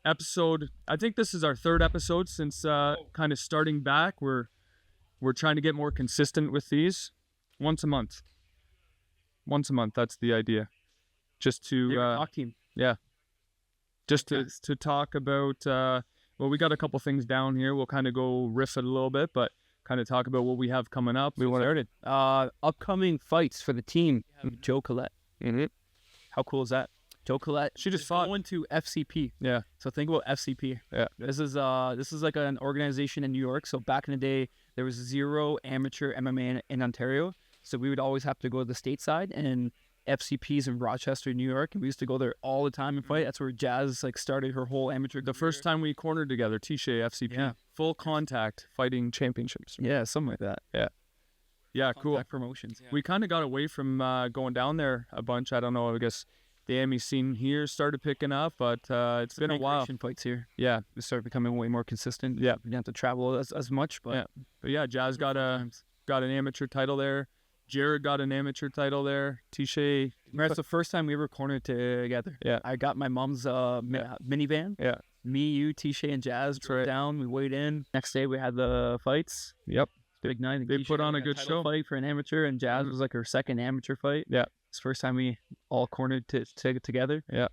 episode. I think this is our third episode since kind of starting back. We're trying to get more consistent with these. Once a month. That's the idea. Just to talk team. Yeah. Just to talk about. Well, we got a couple things down here. We'll kind of go riff it a little bit, but kind of talk about what we have coming up. We want started. Upcoming fights for the team. Joe Collette. Mm-hmm. How cool is that? Joe Collette. She just fought. Going to FCP. Yeah. So think about FCP. Yeah. This is like an organization in New York. So back in the day, there was 0 amateur MMA in Ontario. So we would always have to go to the stateside, and FCP's in Rochester, New York, and we used to go there all the time and fight. That's where Jazz started her whole amateur career. The first time we cornered together, Tisha FCP. Yeah. Full contact fighting championships. Yeah, something like that. Yeah, cool. Contact promotions. Yeah. We kind of got away from going down there a bunch. I don't know. I guess the AME scene here started picking up, but it's been a while. Fights here. Yeah. We started becoming way more consistent. Yeah. We didn't have to travel as much, but yeah, Jazz got an amateur title there. Jared got an amateur title there. Tisha. That's the first time we ever cornered together. Yeah. I got my mom's minivan. Yeah. Me, you, Tisha, and Jazz drove down. We weighed in. Next day we had the fights. Yep. Big night. They put on a good show. Fight for an amateur, and Jazz was like her second amateur fight. Yeah. It's the first time we all cornered together. Yeah.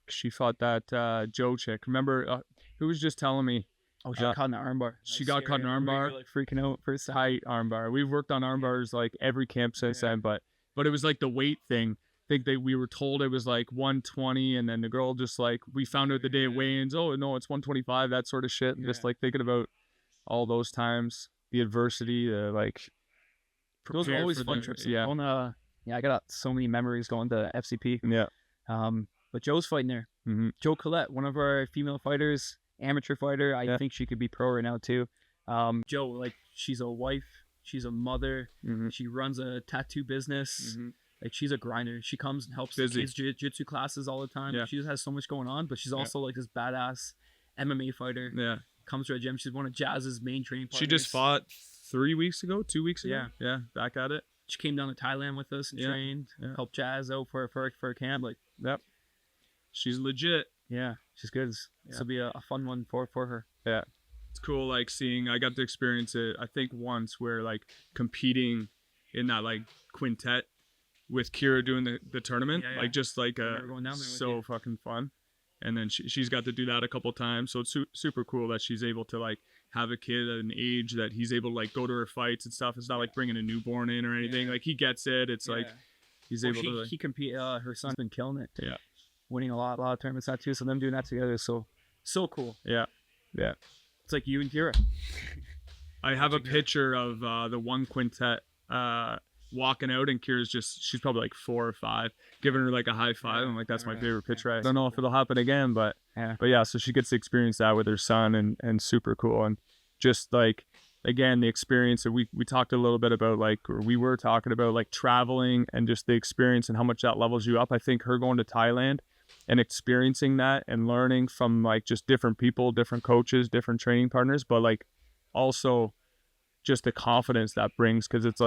She fought that Joe chick. Remember, who was just telling me? Oh, she got caught in an armbar. She got caught in an armbar. We were, freaking out first. Tight armbar. We've worked on armbars every camp since then, but it was the weight thing. I think we were told it was 120, and then the girl just we found out the day of weigh-ins. Oh no, it's 125. That sort of shit. Yeah. Just thinking about all those times, the adversity, those are always fun trips. Yeah. I got so many memories going to FCP. Yeah. But Joe's fighting there. Mm-hmm. Joe Collette, one of our female fighters. Amateur fighter. I think she could be pro right now too. Joe, she's a wife, she's a mother, she runs a tattoo business. She's a grinder. She comes and helps the kids jiu-jitsu classes all the time. Yeah. She just has so much going on, but she's also this badass MMA fighter. Yeah. Comes to our gym. She's one of Jazz's main training partners. She just fought 2 weeks ago. Yeah. Back at it. She came down to Thailand with us and trained. Yeah. Helped Jazz out for a camp. Yep. She's legit. Yeah, she's good. This will be a fun one for her. Yeah. It's cool seeing, I got to experience it, I think once, where competing in that quintet with Kira doing the tournament. Yeah. Just so fucking fun. And then she's got to do that a couple times. So it's super cool that she's able to have a kid at an age that he's able to go to her fights and stuff. It's not bringing a newborn in or anything. He gets it. It's he's able to. He compete. Her son's been killing it. Yeah. Winning a lot of tournaments now too. So them doing that together is so cool. Yeah. It's like you and Kira. I have a picture of the one quintet walking out, and Kira's she's probably 4 or 5, giving her a high five. I'm that's my favorite picture. I don't know if it'll happen again, but yeah. So she gets to experience that with her son, and super cool. And just again, the experience that we talked a little bit about, or we were talking about traveling and just the experience and how much that levels you up. I think her going to Thailand and experiencing that and learning from just different people, different coaches, different training partners, but also just the confidence that brings, because it's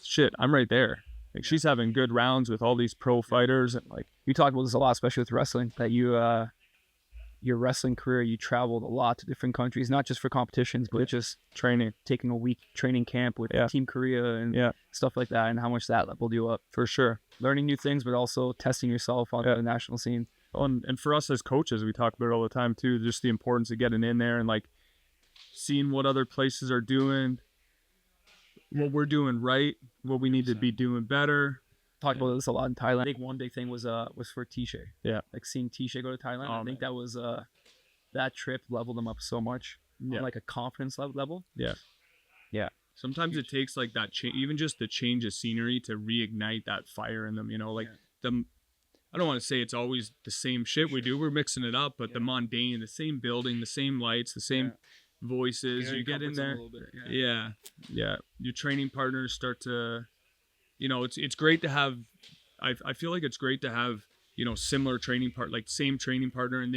shit, I'm right there. She's having good rounds with all these pro fighters, and you talk about this a lot, especially with wrestling, that you your wrestling career, you traveled a lot to different countries, not just for competitions, but just training, taking a week training camp with Team Korea and stuff like that, and how much that leveled you up. For sure. Learning new things, but also testing yourself on the national scene. And for us as coaches, we talk about it all the time too, just the importance of getting in there and seeing what other places are doing, what we're doing right, what we need to be doing better. Talked about this a lot in Thailand. I think one big thing was for Tisha. Yeah. Seeing Tisha go to Thailand. I think that was that trip leveled them up so much on a confidence level. Yeah. Yeah. Sometimes it takes that even just the change of scenery to reignite that fire in them, I don't want to say it's always the same shit we do. We're mixing it up, but the mundane, the same building, the same lights, the same voices. You get in there. Yeah. Your training partners start to, it's great to have, I feel like it's great to have, similar training same training partner, and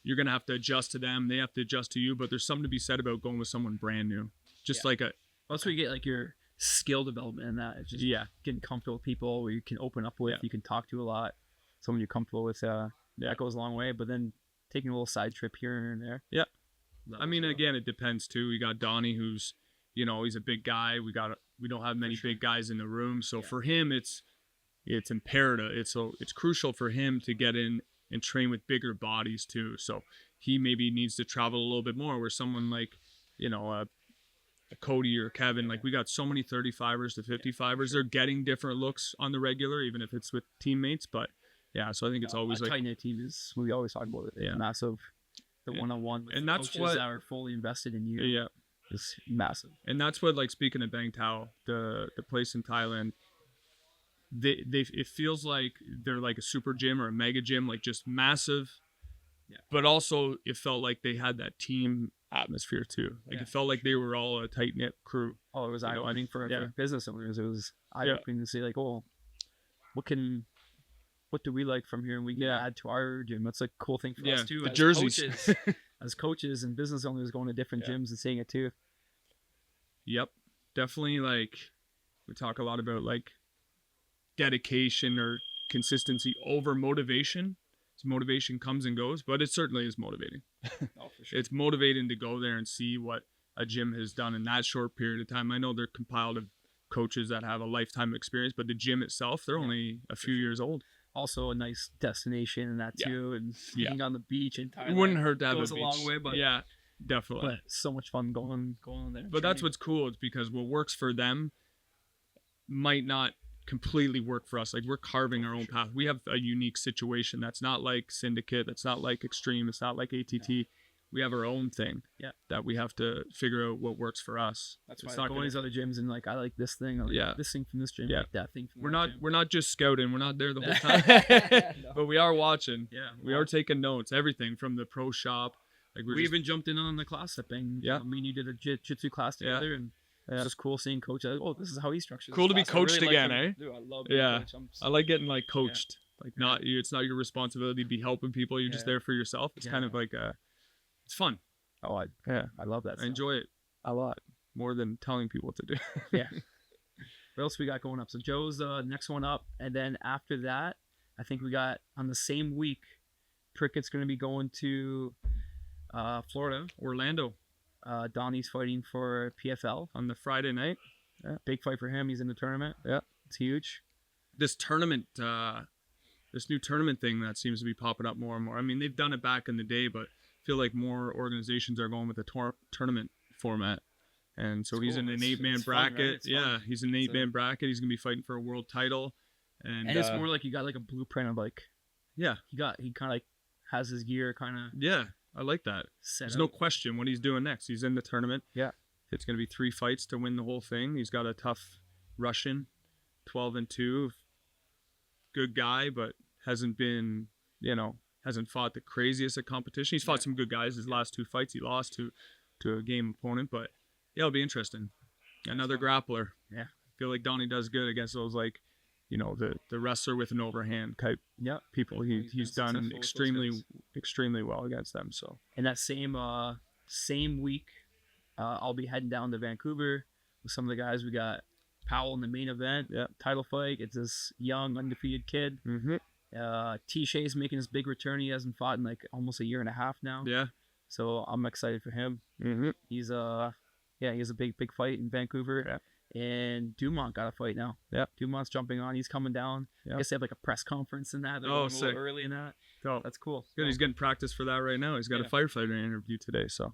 you're going to have to adjust to them. They have to adjust to you, but there's something to be said about going with someone brand new. Just that's where you get your skill development in that. It's just getting comfortable with people where you can open up with, you can talk to a lot. Someone you're comfortable with, that goes a long way. But then taking a little side trip here and there. Yeah. I mean, again, it depends too. We got Donnie, who's, he's a big guy. We don't have many big guys in the room. So for him, it's imperative. It's crucial for him to get in and train with bigger bodies too. So he maybe needs to travel a little bit more, where someone like, a Cody or Kevin, like we got so many 35ers to 55ers. They're getting different looks on the regular, even if it's with teammates. But yeah, so I think it's always like tight-knit team is, we always talk about it. Yeah. Massive. The one-on-one with and that's coaches what that are fully invested in you. Yeah. Is massive. And that's what, like, speaking of Bang Tao, the place in Thailand, it feels like they're like a super gym or a mega gym, like just massive. Yeah. But also it felt like they had that team atmosphere too. Like it felt like they were all a tight knit crew. Oh, it was eye-opening for business owners. It was eye-opening to see like, oh, what do we like from here, and we can add to our gym. That's a cool thing for us too. The jerseys. Coaches, as coaches and business owners going to different gyms and seeing it too. Yep. Definitely, like, we talk a lot about like dedication or consistency over motivation. So motivation comes and goes, but it certainly is motivating. Oh, for sure. It's motivating to go there and see what a gym has done in that short period of time. I know they're compiled of coaches that have a lifetime experience, but the gym itself, they're only a few years old. Also a nice destination and that too, and being on the beach in Thailand. It wouldn't hurt to have goes a a beach. long way, but definitely. But so much fun going there. But that's what's cool. It's because what works for them might not completely work for us. Like, we're carving our own path. We have a unique situation that's not like Syndicate, that's not like Extreme, it's not like ATT. Yeah. We have our own thing that we have to figure out what works for us. That's why I go to these other gyms and like, I like this thing, I like this thing from this gym, I like that thing from that gym. We're not just scouting, we're not there the whole time. But we are watching. Yeah. We are taking notes, everything from the pro shop. Like, we even jumped in on the class stepping. Yeah. Me and you did a jiu-jitsu class together and it's just cool seeing coach. Oh, this is how he structures. Cool to be coached again, eh? Dude, I love being coached. I like getting like coached. Like, it's not your responsibility to be helping people. You're just there for yourself. It's kind of like it's fun. Oh, I love that. I enjoy it a lot more than telling people what to do. Yeah. What else we got going up? So Joe's next one up, and then after that, I think we got on the same week, Prickett's going to be going to Florida, Orlando. Donnie's fighting for PFL on the Friday night. Yeah. Big fight for him. He's in the tournament. Yeah, it's huge. This tournament, this new tournament thing that seems to be popping up more and more. I mean, they've done it back in the day, but I feel like more organizations are going with the tournament format. And so he's in an 8-man bracket. Fun, right? He's in an 8-man bracket. He's gonna be fighting for a world title. And it's more like you got like a blueprint of like. Yeah. He kind of like has his gear kind of. Yeah. I like that. There's no question what he's doing next. He's in the tournament. Yeah. It's going to be 3 fights to win the whole thing. He's got a tough Russian, 12-2. Good guy, but hasn't been, hasn't fought the craziest of competition. He's fought some good guys. His last 2 fights, he lost to a game opponent. But, it'll be interesting. Another grappler. Yeah. I feel like Donnie does good against those, like, the wrestler with an overhand type people. He's done extremely well against them. So in that same week, I'll be heading down to Vancouver with some of the guys. We got Powell in the main event, title fight. It's this young undefeated kid. Mm-hmm. T-Shay's making his big return. He hasn't fought in like almost a year and a half now. Yeah. So I'm excited for him. Mm-hmm. He has a big fight in Vancouver. Yeah. And Dumont got a fight now. Yeah, Dumont's jumping on. He's coming down. Yep. I guess they have like a press conference in that. They're going a little early in that. Oh, that's cool. Good. He's getting practice for that right now. He's got a firefighter interview today, so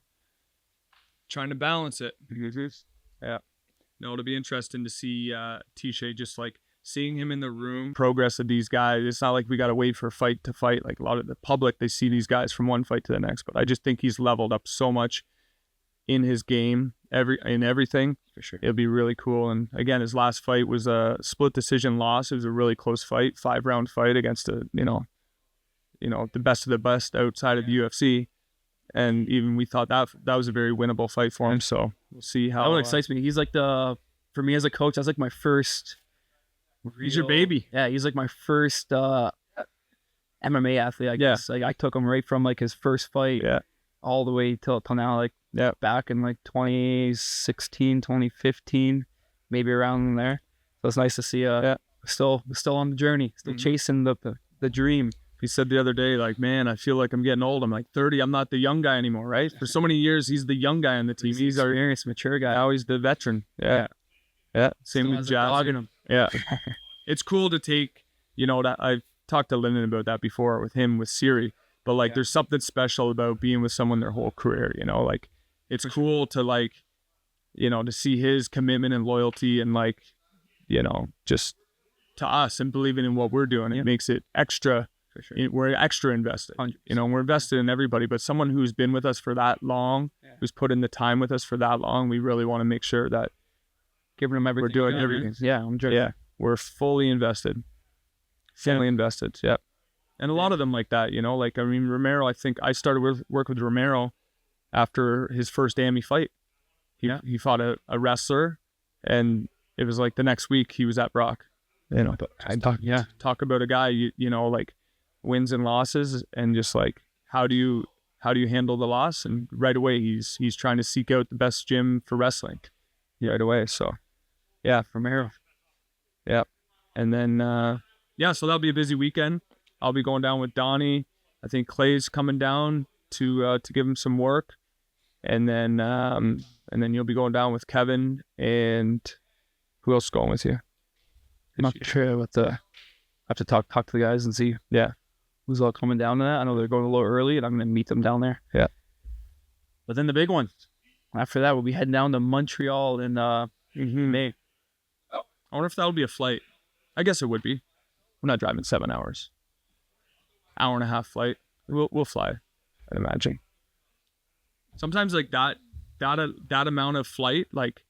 trying to balance it. Yeah. No, it'll be interesting to see T-Shay, just like seeing him in the room. Progress of these guys. It's not like we got to wait for fight to fight. Like a lot of the public, they see these guys from one fight to the next. But I just think he's leveled up so much in his game, in everything. For sure. It'll be really cool. And again, his last fight was a split decision loss. It was a really close fight, 5-round fight against the best of the best outside of the UFC. And even we thought that was a very winnable fight for him. So we'll see how. That one excites me. He's like for me as a coach, that's like my first. He's your baby. Yeah, he's like my first MMA athlete. I guess. Like I took him right from like his first fight. Yeah. All the way till now, like back in like 2016, 2015, maybe around there. So it's nice to see. Still on the journey, still chasing the dream. He said the other day, like, man, I feel like I'm getting old. I'm like 30. I'm not the young guy anymore, right? For so many years, he's the young guy on the team. He's our experienced, mature guy. now he's the veteran. Yeah. Same with Jazz. Yeah. It's cool to take, that I've talked to Lyndon about that before with him, with Siri, but like there's something special about being with someone their whole career, like it's cool to like, to see his commitment and loyalty and like, just to us and believing in what we're doing. It makes it extra. For sure. We're extra invested. 100%. We're invested in everybody, but someone who's been with us for that long, who's put in the time with us for that long, we really want to make sure that giving them everything. We're doing everything. Yeah, we're fully invested. Fully invested. Yep. And a lot of them like that, like, I mean, Romero, I think I started work with Romero after his first AMI fight. He fought a wrestler, and it was like the next week he was at Brock. But I talk about a guy, like wins and losses, and just like how do you handle the loss, and right away he's trying to seek out the best gym for wrestling right away. So Romero. And then so that'll be a busy weekend. I'll be going down with Donnie. I think Clay's coming down to give him some work, and then you'll be going down with Kevin, and who else is going with you? I'm not sure what I have to talk to the guys and see who's all coming down to that. I know they're going a little early, and I'm going to meet them down there. Yeah. But then the big one, after that, we'll be heading down to Montreal in May. I wonder if that'll be a flight. I guess it would be. We're not driving 7 hours. Hour and a half flight. We'll fly, I'd imagine. Sometimes like that amount of flight, like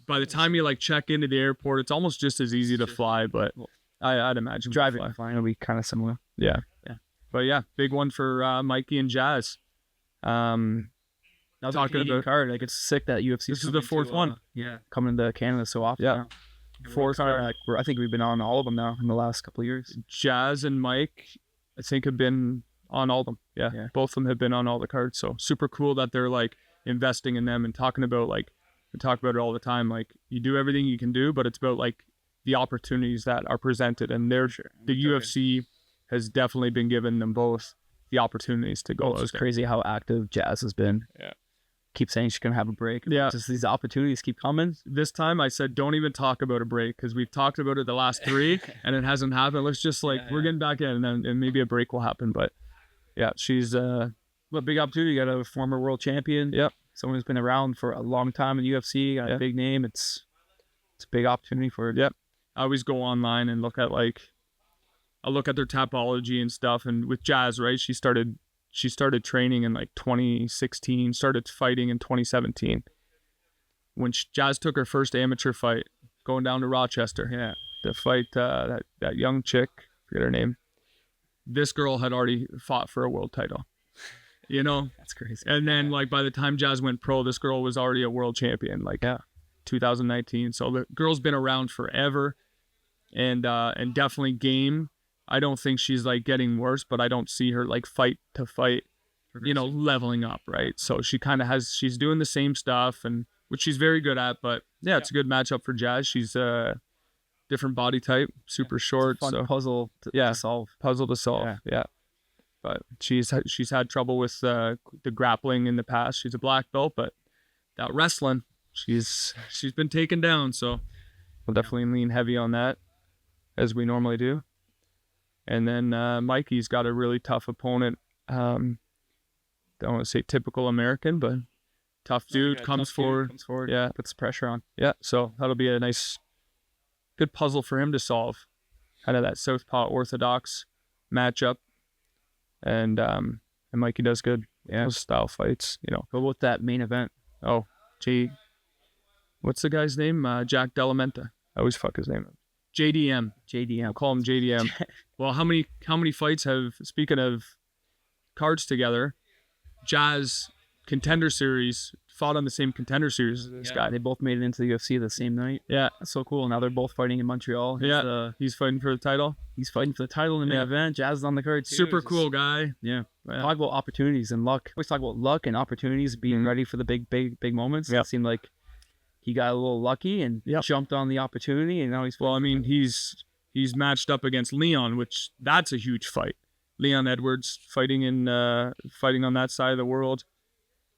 by the time you like check into the airport, it's almost just as easy to fly, but I'd imagine driving and flying will be kind of similar. Yeah. But big one for Mikey and Jazz. Now talking about card, like it's sick that UFC. This is the fourth one. Coming to Canada so often. Yeah. Fourth card. I think we've been on all of them now in the last couple of years. Jazz and Mike, I think, have been on all of them. Yeah. Both of them have been on all the cards. So super cool that they're like investing in them and talking about like, we talk about it all the time. Like you do everything you can do, but it's about like the opportunities that are presented, and the UFC has definitely been giving them both the opportunities to go. It's crazy how active Jazz has been. Yeah. Keep saying she's gonna have a break. Yeah. Just these opportunities keep coming. This time I said, don't even talk about a break, because we've talked about it the last 3 and it hasn't happened. Let's just like, we're getting back in, and maybe a break will happen. But she's a big opportunity. You got a former world champion. Yep. Someone who's been around for a long time in the UFC, got a big name. It's a big opportunity for her. Yep. I always go online and look at their Tapology and stuff. And with Jazz, right, she started training in like 2016, started fighting in 2017. When Jazz took her first amateur fight, going down to Rochester, to fight that young chick, forget her name. This girl had already fought for a world title. That's crazy. And then like by the time Jazz went pro, this girl was already a world champion, 2019. So the girl's been around forever, and definitely game. I don't think she's like getting worse, but I don't see her like fight to fight, leveling up, right? So she kind of she's doing the same stuff, and which she's very good at. But it's a good matchup for Jazz. She's a different body type, super short. It's a fun puzzle to solve. Puzzle to solve. Yeah. But she's had trouble with the grappling in the past. She's a black belt, but that wrestling, she's been taken down. So we'll definitely lean heavy on that, as we normally do. And then Mikey's got a really tough opponent. Don't want to say typical American, but tough dude. Comes forward. Yeah, puts pressure on. Yeah, so that'll be a nice, good puzzle for him to solve. Kind of that southpaw orthodox matchup. And Mikey does good. Those style fights, But with that main event, what's the guy's name? Jack Delamenta. I always fuck his name up. JDM. I'll call him JDM. Well, how many fights speaking of cards together, Jazz Contender Series fought on the same Contender Series as this guy. They both made it into the UFC the same night. Yeah. That's so cool. Now they're both fighting in Montreal. He's fighting for the title. He's fighting for the title in the main event. Jazz is on the card too. Super cool guy. Yeah. Talk about opportunities and luck. We always talk about luck and opportunities, being ready for the big moments. It seemed like he got a little lucky and jumped on the opportunity, and now he's... Well, I mean, he's matched up against Leon, which that's a huge fight. Leon Edwards fighting on that side of the world,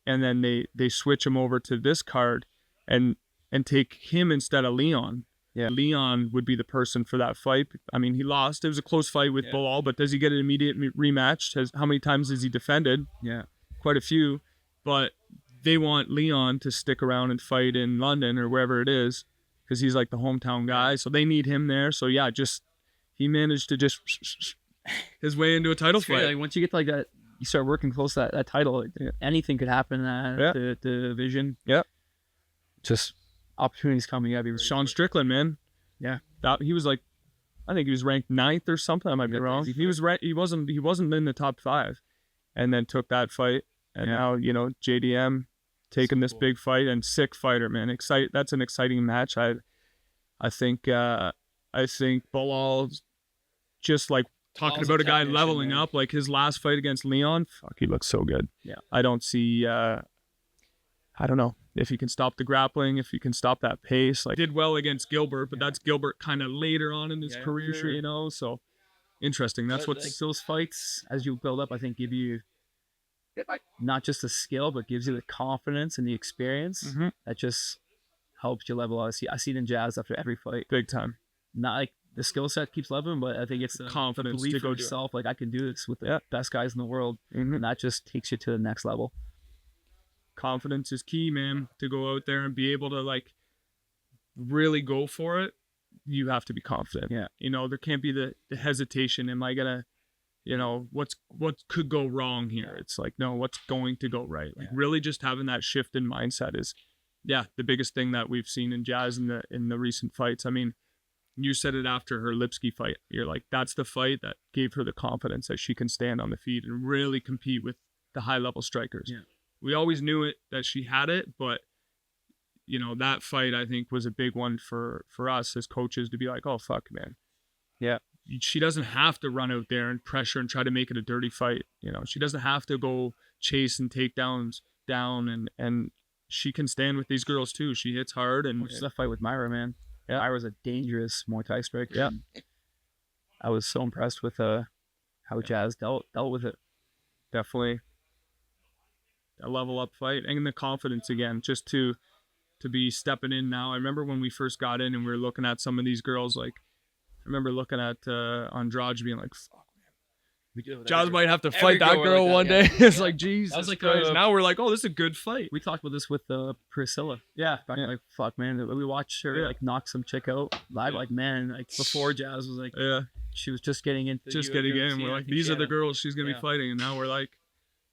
and then they switch him over to this card and take him instead of Leon. Yeah. Leon would be the person for that fight. I mean, he lost. It was a close fight with Bilal, but does he get an immediate rematch? How many times has he defended? Yeah. Quite a few. But they want Leon to stick around and fight in London or wherever it is, because he's like the hometown guy. So they need him there. So yeah, he managed to just his way into a title fight. Like once you get to like that, you start working close to that title. Anything could happen. The division. Yeah. Just opportunities coming up. Sean Strickland, man. Yeah. He was like, I think he was ranked 9th or something. I might be wrong. He wasn't in the top 5, and then took that fight. And now, JDM taking this big fight, and sick fighter, man. That's an exciting match. I think Bilal's just like talking about a guy leveling up, like his last fight against Leon. Fuck, he looks so good. Yeah. I don't see. I don't know if he can stop the grappling, if he can stop that pace. Like, did well against Gilbert, but that's Gilbert kind of later on in his career, sure. So interesting. That's what those fights, as you build up, I think give you not just the skill, but gives you the confidence and the experience that just helps you level out. I see it in Jazz after every fight. Big time. Not like the skill set keeps leveling, but I think it's the confidence belief to go in yourself. Like, I can do this with the best guys in the world, and that just takes you to the next level. Confidence is key, man. To go out there and be able to like really go for it, you have to be confident. Yeah. There can't be the hesitation. Am I gonna, what could go wrong here? It's like, no, what's going to go right? Like, really just having that shift in mindset is, the biggest thing that we've seen in Jazz in the recent fights. I mean, you said it after her Lipsky fight. You're like, that's the fight that gave her the confidence that she can stand on the feet and really compete with the high level strikers. Yeah. We always knew it, that she had it, but that fight, I think, was a big one for us as coaches to be like, oh fuck, man. Yeah. She doesn't have to run out there and pressure and try to make it a dirty fight. She doesn't have to go chase and takedowns down, and she can stand with these girls too. She hits hard, and which is a fight with Myra, man. Yeah. Myra's a dangerous Muay Thai striker. Yeah. I was so impressed with how Jazz dealt with it. Definitely a level up fight, and the confidence again, just to be stepping in now. I remember when we first got in and we were looking at some of these girls, like I remember looking at Andrade being like, fuck, man, Jazz might have to fight that girl like one day. It's like, Jesus. That was like now we're like, oh, this is a good fight. We talked about this with Priscilla. Yeah. Like, fuck, man. We watched her like knock some chick out live. Like, man, like before Jazz was like, she was just getting into in. We're like, these are the girls she's gonna be fighting, and now we're like,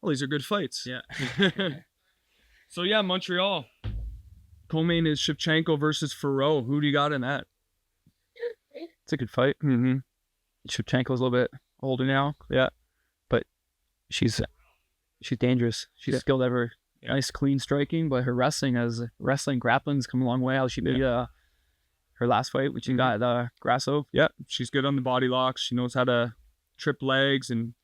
well, these are good fights. Yeah. So yeah, Montreal. Co-main is Shevchenko versus Ferro. Who do you got in that? It's a good fight. Mm-hmm. Shevchenko's a little bit older now. Yeah. But she's dangerous. She's skilled at her nice clean striking, but her grappling's come a long way. How she beat her last fight, which she got Grasso. Yeah. She's good on the body locks. She knows how to trip legs and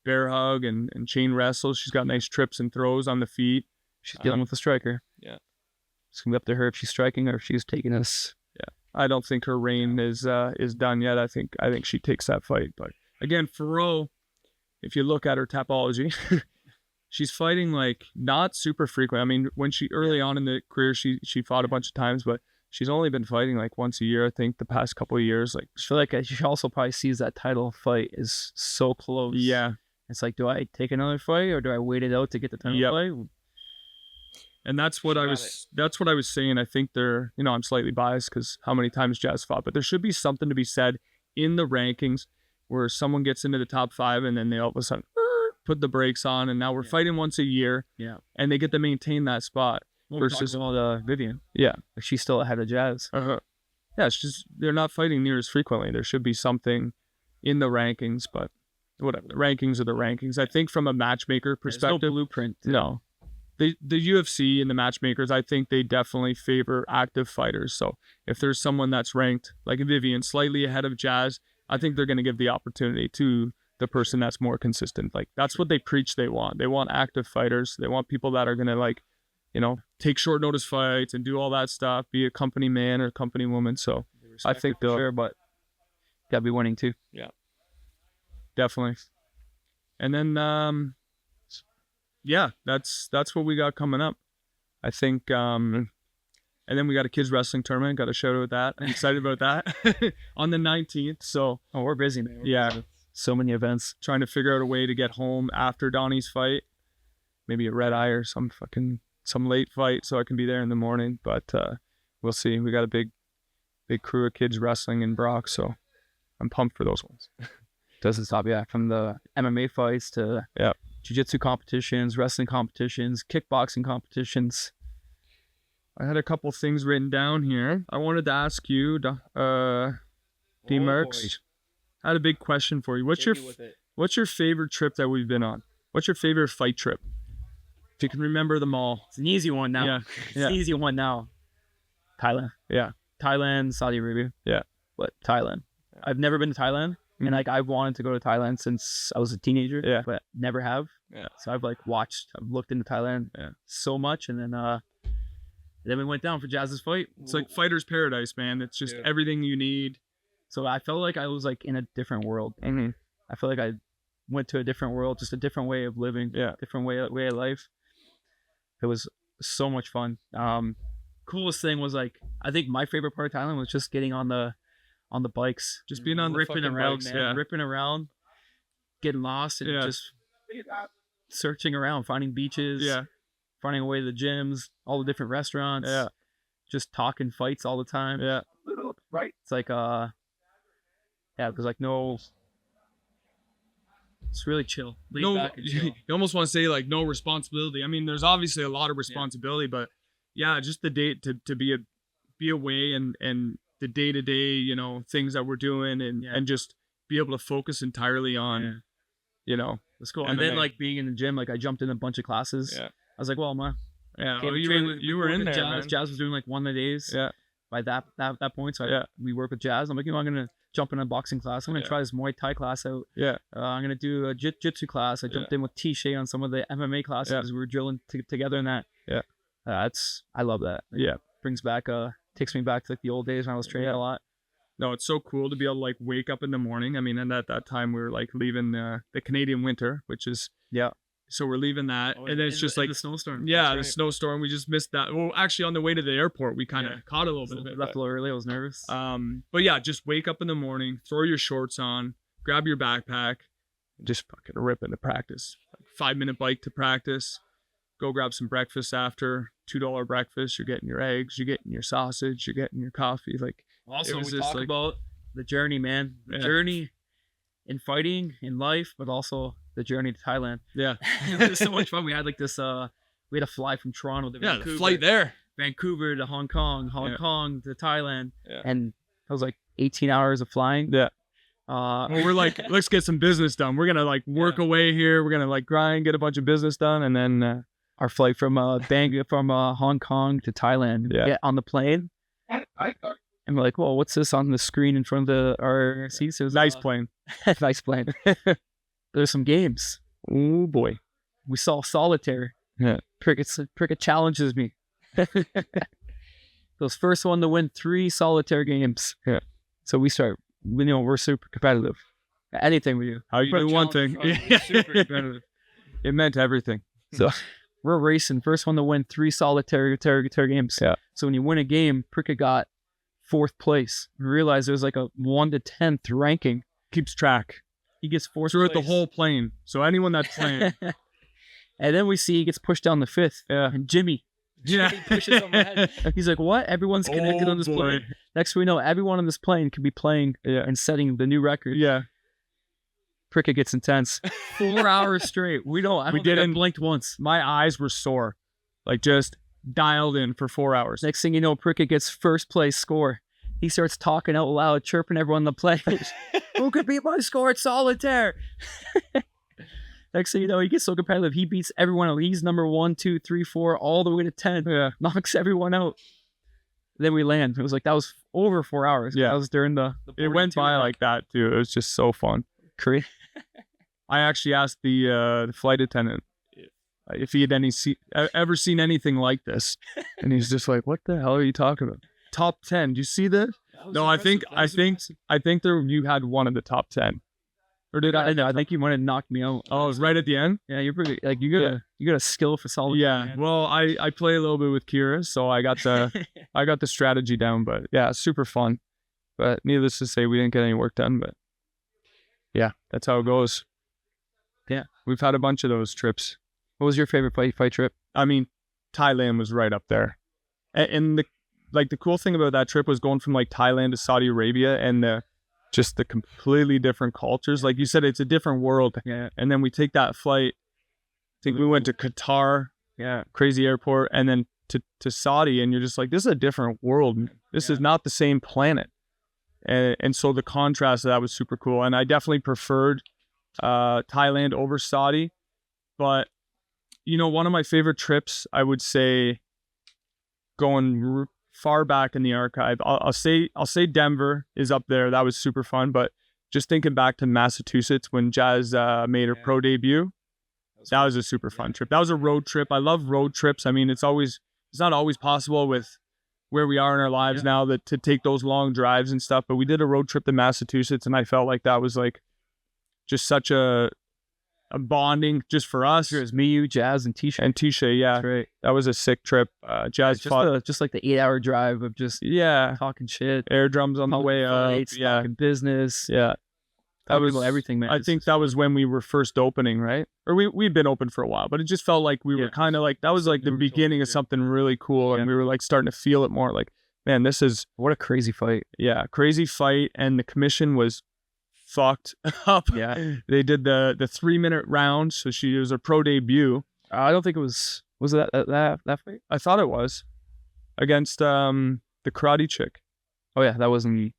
bear hug and chain wrestle. She's got nice trips and throws on the feet. She's dealing with the striker. Yeah. It's gonna be up to her if she's striking or if she's taking us. Yeah. I don't think her reign is done yet. I think she takes that fight. But again, Ferro, if you look at her topology, she's fighting like not super frequent. I mean, when she early on in the career, she fought a bunch of times, but she's only been fighting like once a year, I think, the past couple of years. Like, I feel like she also probably sees that title fight is so close. Yeah. It's like, do I take another fight or do I wait it out to get the title fight? And that's what I was saying. I think I'm slightly biased because how many times Jazz fought, but there should be something to be said in the rankings where someone gets into the top 5 and then they all of a sudden put the brakes on, and now we're fighting once a year. Yeah. And they get to maintain that spot versus Vivian. Yeah. Like, she's still ahead of Jazz. Yeah, it's just they're not fighting near as frequently. There should be something in the rankings, but whatever. The rankings are the rankings. I think from a matchmaker perspective, there's no blueprint. No. The UFC and the matchmakers, I think they definitely favor active fighters. So if there's someone that's ranked like Vivian slightly ahead of Jazz, I think they're going to give the opportunity to the person that's more consistent. Like, that's what they preach they want. They want active fighters. They want people that are going to take short notice fights and do all that stuff, be a company man or company woman. So I think they'll, sure, but gotta be winning too. Yeah, definitely. And then yeah, that's what we got coming up. I think and then we got a kids wrestling tournament. Got a shout out with that. I'm excited about that on the 19th. So we're busy, man. Yeah, so many events. Trying to figure out a way to get home after Donnie's fight. Maybe a red eye or some late fight so I can be there in the morning. But we'll see. We got a big crew of kids wrestling in Brock, so I'm pumped for those ones. Doesn't stop, from the MMA fights to jiu-jitsu competitions, wrestling competitions, kickboxing competitions. I had a couple things written down here. I wanted to ask you, D-Mercs, I had a big question for you. What's your favorite trip that we've been on? What's your favorite fight trip? If you can remember them all. It's an easy one now. Yeah. It's an easy one now. Thailand. Yeah. Thailand, Saudi Arabia. Yeah. But Thailand. I've never been to Thailand. Mm-hmm. And I've wanted to go to Thailand since I was a teenager. Yeah. But never have. Yeah. So I've looked into Thailand so much, and then we went down for Jazz's fight. It's like fighter's paradise, man. It's just everything you need. So I felt like I was in a different world. Mm-hmm. I feel like I went to a different world, just a different way of living, different way of life. It was so much fun. Coolest thing was I think my favorite part of Thailand was just getting on the bikes, just being on ripping the around, bikes, man, ripping around, getting lost, and just searching around, finding beaches, finding a way to the gyms, all the different restaurants, just talking fights all the time. Yeah, right. It's there's no. It's really chill. You almost want to say no responsibility. I mean, there's obviously a lot of responsibility, but just the day to be away and the day-to-day, things that we're doing and just be able to focus entirely on, That's cool. And then being in the gym, I jumped in a bunch of classes. Yeah. I was like, well, you were in there, Jazz. man. Jazz was doing one of the days. Yeah. By that point, so we work with Jazz. I'm like, I'm gonna jump in a boxing class. I'm gonna try this Muay Thai class out. Yeah. I'm gonna do a jiu-jitsu class. I jumped in with T-Shay on some of the MMA classes. We were drilling together in that. Yeah. I love that. Takes me back to the old days when I was training a lot. No, it's so cool to be able to wake up in the morning. I mean, and at that time we were leaving the Canadian winter, which is so we're leaving that, and then it's just the snowstorm. Yeah, the snowstorm. We just missed that. Well, actually, on the way to the airport, we kind of caught a little bit of it. Left a little early. I was nervous. But just wake up in the morning, throw your shorts on, grab your backpack, just fucking rip into practice. 5-minute bike to practice. Go grab some breakfast after. $2 breakfast. You're getting your eggs. You're getting your sausage. You're getting your coffee. Also, we talk about the journey, man. The journey in fighting, in life, but also the journey to Thailand. Yeah. It was so much fun. We had we had a fly from Toronto to Vancouver. The flight there. Vancouver to Hong Kong, Kong to Thailand. Yeah. And that was 18 hours of flying. Yeah. Well, we're let's get some business done. We're going to work away here. We're going to grind, get a bunch of business done. And then our flight from Hong Kong to Thailand, get on the plane. And we're like, well, what's this on the screen in front of our seats? It was nice plane. Nice plane. There's some games. Oh boy. We saw solitaire. Yeah. Prickett challenges me. Those first one to win 3 solitaire games. Yeah. So we're super competitive. Anything we do. How you do one thing. Super competitive. It meant everything. So we're racing. First one to win 3 solitaire games. Yeah. So when you win a game, Prickett got 4th place. We realized there's a 1 to 10th ranking. Keeps track. He gets 4th throughout place. the whole plane. So anyone that's playing. And then we see he gets pushed down to 5th. Yeah. And Jimmy pushes him ahead. He's like, what? Everyone's connected on this plane. Next we know, everyone on this plane could be playing and setting the new record. Yeah. Prickett gets intense. 4 hours straight. We didn't blinked once. My eyes were sore. Just dialed in for 4 hours. Next thing you know, Prickett gets 1st place score. He starts talking out loud, chirping everyone on the plane. Who could beat my score at solitaire? Next thing you know, he gets so competitive, he beats everyone out. He's number 1, 2, 3, 4, all the way to 10. Yeah. Knocks everyone out. Then we land. It was that was over 4 hours. Yeah. That was during the it went by like that too. It was just so fun. I actually asked the flight attendant if he had ever seen anything like this, and he's just like, "What the hell are you talking about? Top 10? Do you see this?" No, I think there you had one of the top 10. Or did I? I think you might have knocked me out. Oh, it was right at the end? Yeah, you're pretty, like, you got a skill for solid. Yeah. Man. Well, I play a little bit with Kira, so I got the strategy down, but yeah, super fun. But needless to say, we didn't get any work done, but yeah, that's how it goes. Yeah. We've had a bunch of those trips. What was your favorite fight trip? I mean, Thailand was right up there. And the cool thing about that trip was going from like Thailand to Saudi Arabia and just the completely different cultures. Like you said, it's a different world. Yeah. And then we take that flight. I think we went to Qatar. Yeah. Crazy airport. And then to Saudi. And you're just like, this is a different world. This is not the same planet. And so the contrast of that was super cool. And I definitely preferred Thailand over Saudi. But, you know, one of my favorite trips, I would say, going far back in the archive, I'll say Denver is up there. That was super fun. But just thinking back to Massachusetts when Jazz made her pro debut, that was a super fun trip. That was a road trip. I love road trips. I mean, it's not always possible with where we are in our lives now to take those long drives and stuff. But we did a road trip to Massachusetts, and I felt like that was like just such a bonding just for us. It was me, you, Jazz, and Tisha. Yeah. That's right. That was a sick trip. Jazz just like the 8-hour drive of just talking shit, air drums on the way up, talking business. Yeah. That was everything, man. I think that was when we were first opening, right? Or we'd been open for a while, but it just felt like we were kind of like, that was like the beginning of something really cool. And we were like starting to feel it more like, man, this is... What a crazy fight. Yeah, crazy fight. And the commission was fucked up. Yeah. They did the 3-minute round. So it was a pro debut. I don't think it was it that fight? I thought it was against the karate chick. Oh yeah, that wasn't...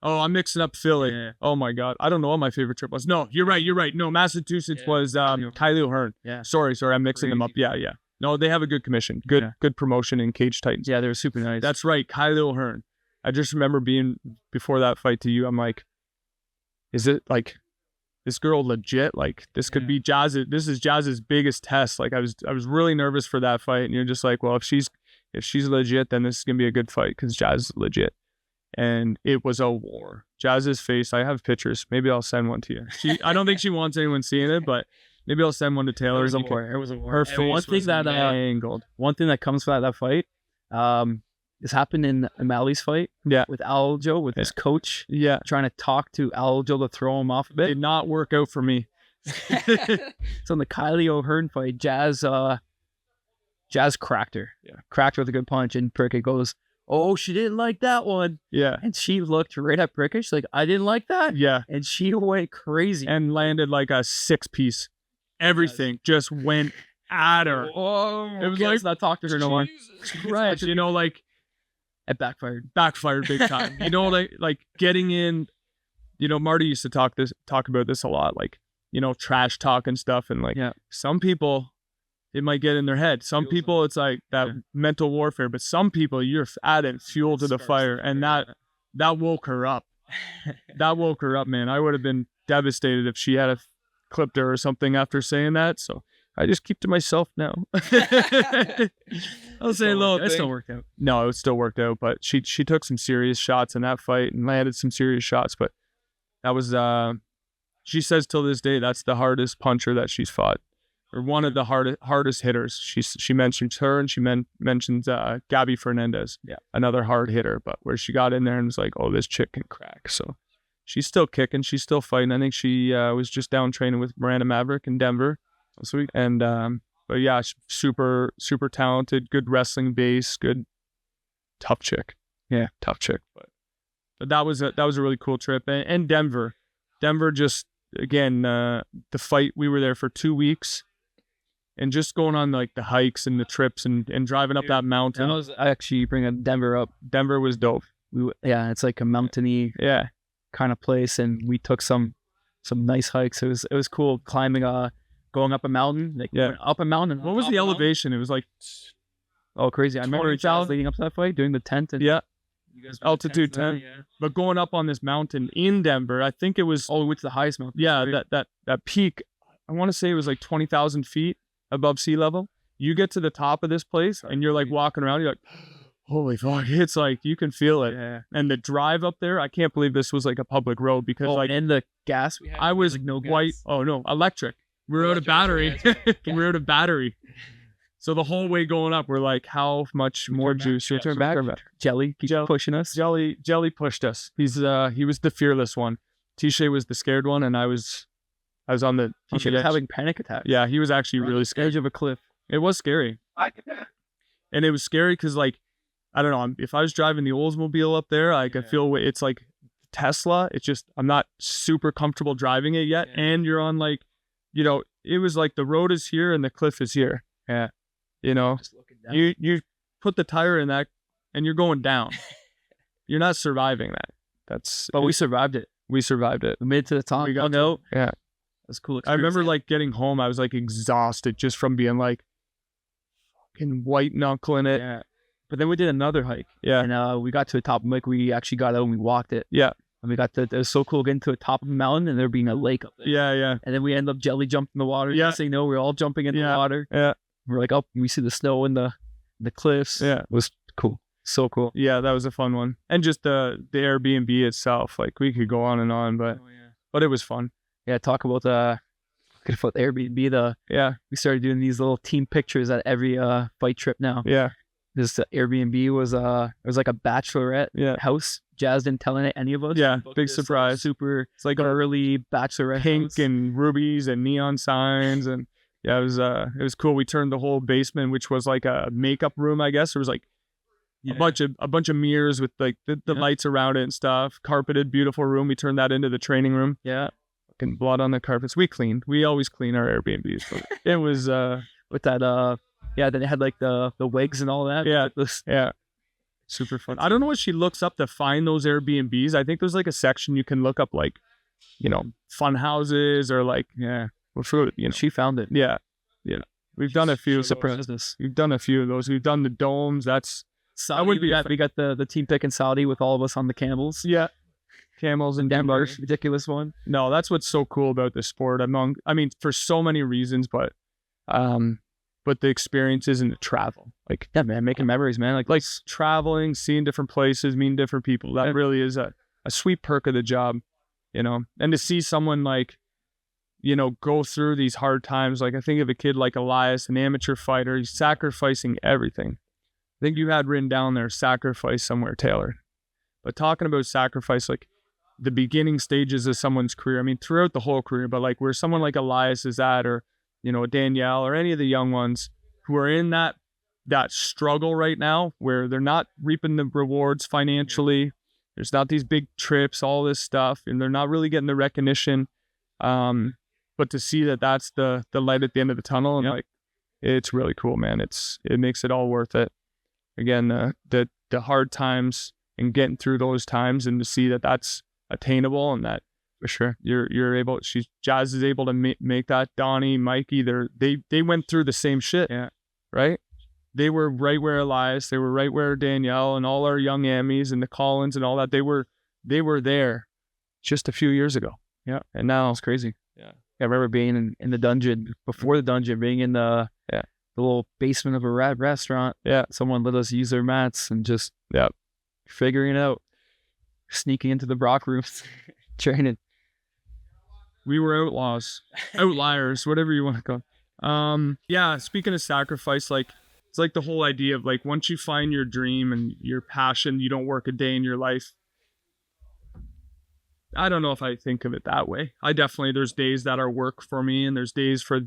Oh, I'm mixing up Philly. Yeah. Oh my God. I don't know what my favorite trip was. No, you're right. No, Massachusetts was Kylie O'Hearn. Yeah. Sorry. I'm mixing them up. Yeah. No, they have a good commission. Good promotion in Cage Titans. Yeah, they were super nice. That's right. Kylie O'Hearn. I just remember being before that fight to you, I'm like, is it like this girl legit? Like this could be this is Jazz's biggest test. Like I was really nervous for that fight. And you're just like, well, if she's legit, then this is going to be a good fight because Jazz is legit. And it was a war. Jazz's face, I have pictures. Maybe I'll send one to you. I don't think she wants anyone seeing it, but maybe I'll send one to Taylor. It was a war. Her face one thing was mangled. One thing that comes from that fight, this happened in O'Malley's fight. Yeah. With Aljo, with his coach. Yeah. Trying to talk to Aljo to throw him off a bit. Did not work out for me. So in the Kylie O'Hearn fight, Jazz cracked her. Yeah. Cracked her with a good punch, and Prickett goes, oh, she didn't like that one. Yeah. And she looked right at Prickett. She's like, I didn't like that. Yeah. And she went crazy. And landed like a 6-piece. Everything just went at her. Oh, it was like, not talk to her no more. Right. You know, like, it backfired. Backfired big time. You know, like getting in, you know, Marty used to talk about this a lot, like, you know, trash talk and stuff. And like, some people, it might get in their head. Some people, it's like that mental warfare, but some people, you're adding fuel to the fire, and that woke her up. That woke her up, man. I would have been devastated if she had clipped her or something after saying that. So I just keep to myself now. I'll say a little thing. It still worked out. No, it still worked out, but she took some serious shots in that fight and landed some serious shots. But that was, she says till this day, that's the hardest puncher that she's fought. Or one of the hardest hitters. She mentions her, and she mentions Gabby Fernandez, another hard hitter. But where she got in there and was like, "Oh, this chick can crack." So she's still kicking, she's still fighting. I think she was just down training with Miranda Maverick in Denver. Oh, sweet. And but yeah, super talented, good wrestling base, good tough chick. Yeah, tough chick. But that was a really cool trip. And Denver just again the fight. We were there for 2 weeks. And just going on like the hikes and the trips and driving up that mountain. I actually bring Denver up. Denver was dope. It's like a mountainy kind of place, and we took some nice hikes. It was cool climbing, going up a mountain. Up a mountain. What was the elevation? It was like crazy. I remember leading up to that fight, doing the tent. And you guys altitude tent. But going up on this mountain in Denver, I think it was. Oh, we went to the highest mountain. Yeah, right? that peak. I want to say it was like 20,000 feet above sea level. You get to the top of this place and you're like walking around, you're like, holy fuck, it's like you can feel it. Yeah. And the drive up there, I can't believe this was like a public road because like and the gas we had. I was like no white. gas. Oh no, electric. We're out of battery. We're out of battery. So the whole way going up, we're like, how much more juice? Should we turn back? Jelly keep pushing us. Jelly pushed us. He was the fearless one. Tisha was the scared one, and I was on the. He was having panic attacks. Yeah, he was actually really scared. Edge of a cliff. It was scary. And it was scary because like, I don't know, if I was driving the Oldsmobile up there, I could feel it's like Tesla. It's just I'm not super comfortable driving it yet, and you're on like, you know, it was like the road is here and the cliff is here. Yeah. You know, you put the tire in that and you're going down. You're not surviving that. But we survived it. We survived it. We made it to the top. We got Yeah. That's cool. I remember like getting home, I was like exhausted just from being like fucking white knuckling it. Yeah. But then we did another hike. Yeah. And we got to the top. Like we actually got out and we walked it. Yeah. And we got it was so cool getting to the top of the mountain and there being a lake up there. Yeah. And then we ended up jelly jumping in the water. Yeah. Saying no, we were all jumping in the water. Yeah. We're like, oh, we see the snow and the cliffs. Yeah. It was cool. So cool. Yeah, that was a fun one. And just the Airbnb itself, like we could go on, but it was fun. Yeah, talk about the Airbnb. We started doing these little team pictures at every fight trip now. Yeah. This Airbnb was it was like a bachelorette house. Jazz didn't tell any of us. Yeah, big surprise. Super, it's like early bachelorette pink house. And rubies and neon signs and yeah, it was cool. We turned the whole basement, which was like a makeup room, I guess. There was like a bunch of mirrors with like the lights around it and stuff. Carpeted, beautiful room. We turned that into the training room. Yeah. Fucking blood on the carpets. We cleaned. We always clean our Airbnbs. But it was with that then it had like the wigs and all that. Yeah. Super fun. I don't know what she looks up to find those Airbnbs. I think there's like a section you can look up like, you know, fun houses or like she found it. Yeah. We've done a few. Surprised us. We've done a few of those. We've done the domes. We got the team pick in Saudi with all of us on the camels. Yeah. Camels and Denver, ridiculous one. No, that's what's so cool about the sport. I mean, for so many reasons, but the experiences and the travel. Like, yeah, man, making memories, man. Like traveling, seeing different places, meeting different people. That really is a sweet perk of the job, you know. And to see someone like, you know, go through these hard times. Like I think of a kid like Elias, an amateur fighter. He's sacrificing everything. I think you had written down there, sacrifice somewhere, Taylor. But talking about sacrifice, like the beginning stages of someone's career, I mean, throughout the whole career, but like where someone like Elias is at, or, you know, Danielle, or any of the young ones who are in that struggle right now, where they're not reaping the rewards financially. There's not these big trips, all this stuff, and they're not really getting the recognition. But to see that that's the light at the end of the tunnel, and like, it's really cool, man. It makes it all worth it. Again, the hard times and getting through those times, and to see that that's attainable, and that for sure you're able. Jazz is able to make that. Donnie, Mikey, they went through the same shit. Yeah, right. They were right where Elias, they were right where Danielle and all our young Ammies and the Collins and all that. They were there just a few years ago. Yeah, and now it's crazy. Yeah. I remember being in the dungeon, before the dungeon, being in the little basement of a restaurant. Yeah. Someone let us use their mats and just figuring it out. Sneaking into the Brock rooms, training. We were outliers, whatever you want to call. Yeah, speaking of sacrifice, like it's like the whole idea of like once you find your dream and your passion, you don't work a day in your life. I don't know if I think of it that way. There's days that are work for me, and there's days for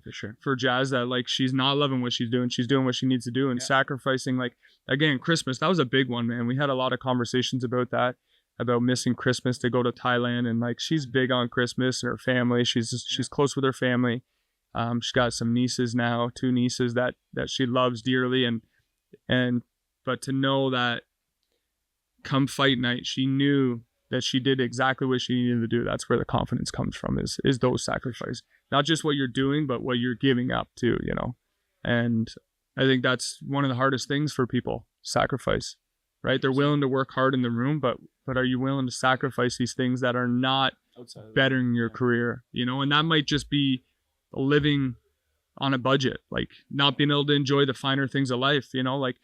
Jazz that like she's not loving what she's doing. She's doing what she needs to do and sacrificing. Like again, Christmas, that was a big one, man. We had a lot of conversations about that, about missing Christmas to go to Thailand, and like she's big on Christmas and her family. She's close with her family. She's got some nieces now, 2 nieces that she loves dearly, but to know that come fight night, she knew that she did exactly what she needed to do. That's where the confidence comes from, is those sacrifices. Not just what you're doing, but what you're giving up too, you know. And I think that's one of the hardest things for people, sacrifice, right? They're willing to work hard in the room, but are you willing to sacrifice these things that are not bettering your career, you know? And that might just be living on a budget, like not being able to enjoy the finer things of life, you know, like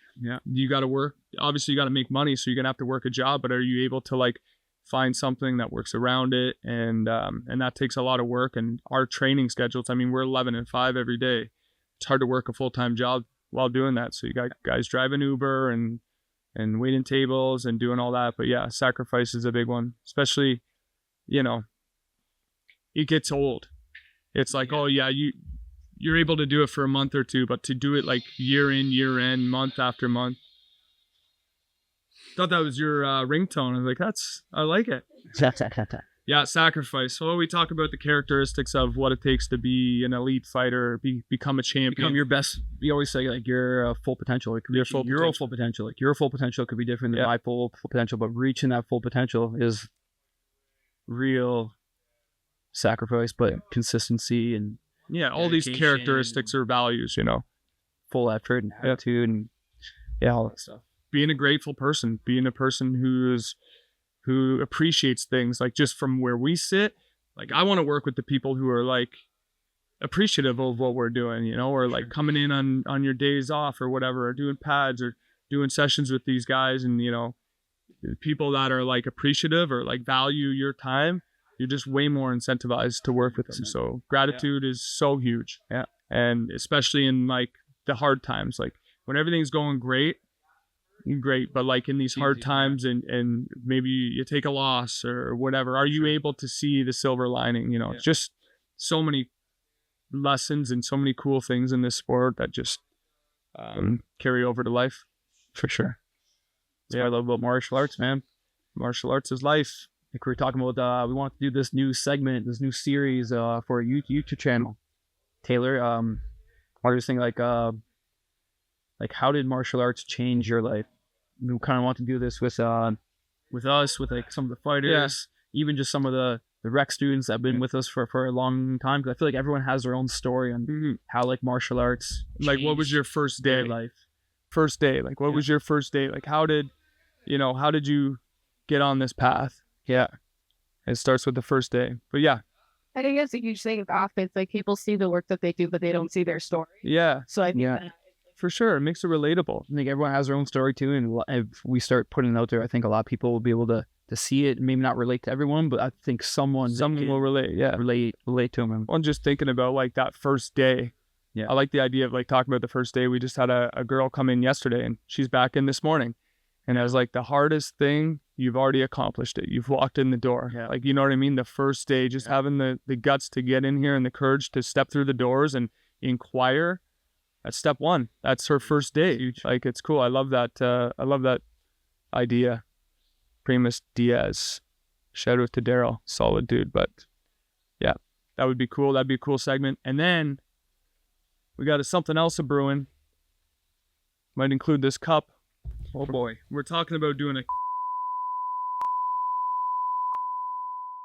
you got to work, obviously you got to make money, so you're gonna have to work a job, but are you able to like find something that works around it? And that takes a lot of work. And our training schedules, I mean, we're 11 and 5 every day. It's hard to work a full-time job while doing that, so you got guys driving Uber and waiting tables and doing all that. But yeah, sacrifice is a big one, especially, you know, it gets old. It's like, oh yeah, you're able to do it for a month or two, but to do it like year in, year end, month after month. Thought that was your ringtone. I was like, I like it. Yeah, sacrifice. So we talk about the characteristics of what it takes to be an elite fighter, become a champion. Become your best. We always say like your full potential. It could be your full potential. Like your full potential could be different than my full potential, but reaching that full potential is real sacrifice, but consistency and all these characteristics or values, you know, full effort and attitude and all that stuff. Being a grateful person, being a person who appreciates things, like just from where we sit, like I want to work with the people who are like appreciative of what we're doing, you know, or like coming in on your days off or whatever, or doing pads or doing sessions with these guys, and you know, people that are like appreciative or like value your time, you're just way more incentivized to work with them. So gratitude is so huge. Yeah. And especially in like the hard times, like when everything's going great, but like in these hard times and maybe you take a loss or whatever, are you able to see the silver lining? You know, just so many lessons and so many cool things in this sport that just carry over to life. For sure. That's what I love about martial arts, man. Martial arts is life. Like we were talking about, we want to do this new segment, this new series for our YouTube channel. Taylor, I was just thinking like how did martial arts change your life? We kind of want to do this with us, with like some of the fighters, even just some of the rec students that have been with us for a long time. Because I feel like everyone has their own story on how like martial arts. Like, what was your first day? Life. First day, like what was your first day? Like how did you get on this path? Yeah, it starts with the first day. But yeah, I think that's a huge thing about it. Like people see the work that they do, but they don't see their story. Yeah. So I think that for sure, it makes it relatable. I think everyone has their own story too, and if we start putting it out there, I think a lot of people will be able to see it. Maybe not relate to everyone, but I think someone will relate. Yeah, relate to them. I'm just thinking about like that first day. Yeah, I like the idea of like talking about the first day. We just had a girl come in yesterday, and she's back in this morning, and I was like, the hardest thing, you've already accomplished it. You've walked in the door. Yeah. Like, you know what I mean? The first day, just having the guts to get in here and the courage to step through the doors and inquire. That's step one. That's her first day. Huge. Like, it's cool. I love that idea. Primus Diaz. Shout out to Daryl. Solid dude. But yeah, that would be cool. That'd be a cool segment. And then we got something else a brewing. Might include this cup. Oh boy. We're talking about doing a...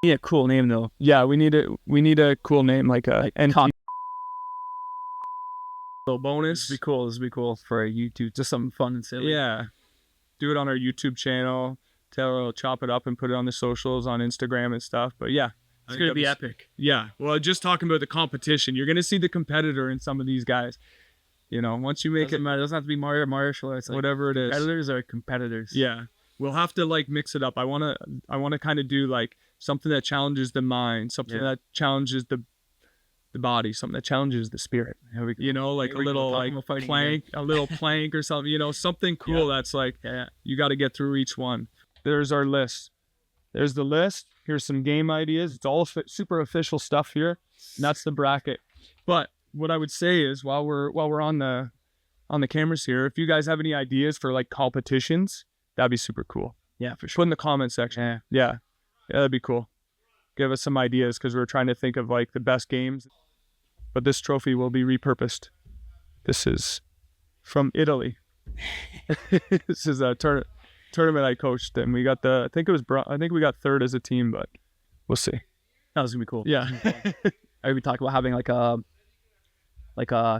Yeah, cool name though. Yeah, we need a cool name, like a little bonus. This would be cool for a YouTube, just something fun and silly. Yeah, do it on our YouTube channel. Taylor will chop it up and put it on the socials, on Instagram and stuff. But yeah, it's gonna be epic. Yeah, well, just talking about the competition, you're gonna see the competitor in some of these guys. You know, once you make it doesn't have to be martial arts, like whatever it is. Competitors are competitors. Yeah, we'll have to like mix it up. I wanna kind of do like something that challenges the mind, something that challenges the body, something that challenges the spirit. You know, like a little like plank or something. You know, something cool that's like you got to get through each one. There's our list. There's the list. Here's some game ideas. It's all super official stuff here. And that's the bracket. But what I would say is, while we're on the cameras here, if you guys have any ideas for like competitions, that'd be super cool. Yeah, for sure. Put in the comment section. Yeah, that'd be cool. Give us some ideas, because we're trying to think of like the best games. But this trophy will be repurposed. This is from Italy. This is a tournament I coached, and we got I think we got third as a team, but we'll see. That was gonna be cool. Yeah. I would talk about having like a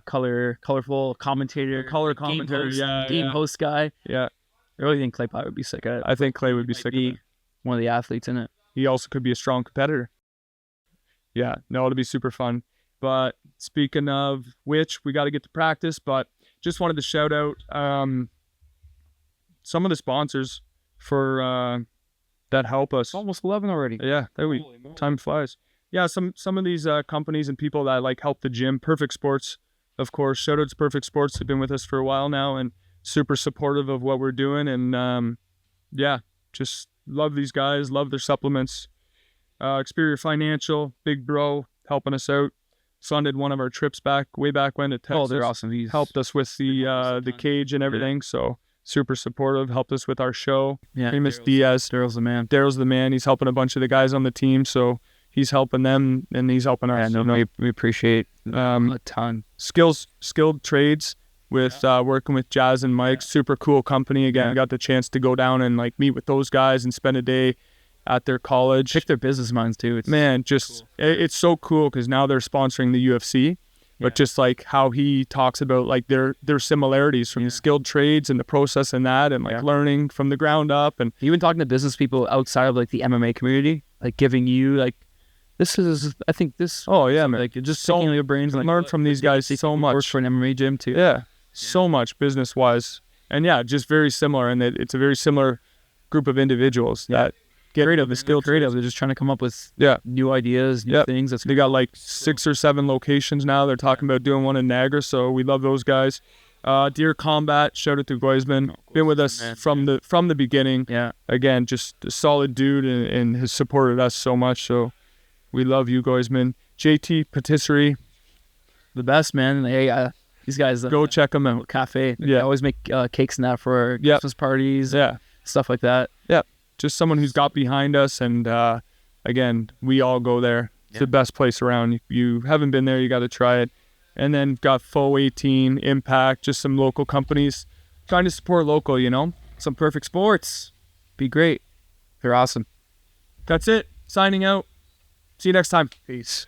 colorful commentator, game host guy. Yeah. I really think Clay would be sick at it. I think Clay would be sick at it. One of the athletes in it. He also could be a strong competitor. Yeah, no, it'll be super fun. But speaking of which, we got to get to practice. But just wanted to shout out some of the sponsors for that help us. Almost 11 already. Yeah, time flies. Yeah, some of these companies and people that like help the gym. Perfect Sports, of course. Shout out to Perfect Sports. They've been with us for a while now and super supportive of what we're doing. And yeah, just love these guys. Love their supplements. Experior Financial, big bro, helping us out. Funded one of our trips way back when to Texas. Oh, they're awesome. He's helped us with the cage and everything. So super supportive. Helped us with our show. Yeah, Famous Diaz. Daryl's the man. Daryl's the man. He's helping a bunch of the guys on the team. So he's helping them and he's helping us. Yeah, no, we appreciate a ton. Skilled Trades with working with Jazz and Mike. Super cool company. Again, I got the chance to go down and like meet with those guys and spend a day at their college. Pick their business minds too. It's just cool. It's so cool because now they're sponsoring the UFC. But just like how he talks about like their similarities from the skilled trades and the process and that and like learning from the ground up, and even talking to business people outside of like the MMA community, like giving you like I think this man, like just picking your brains and like, learn from these guys so much. Work for an MMA gym too. So much business wise, and just very similar, and it's a very similar group of individuals that get creative. They're still creative. They're just trying to come up with new ideas, new things. They got like 6 or 7 locations now. They're talking about doing one in Niagara, so we love those guys. Deer Combat, shout out to Goisman. Been with us from the beginning. Yeah. Again, just a solid dude and has supported us so much. So we love you, Goisman. JT Patisserie, the best, man. Hey, these guys go check them out. Cafe. They always make cakes and that for Christmas parties. Stuff like that. Just someone who's got behind us, and again, we all go there. It's the best place around. If you haven't been there, you got to try it. And then got Fo 18, Impact, just some local companies trying to support local, Some Perfect Sports. Be great. They're awesome. That's it. Signing out. See you next time. Peace.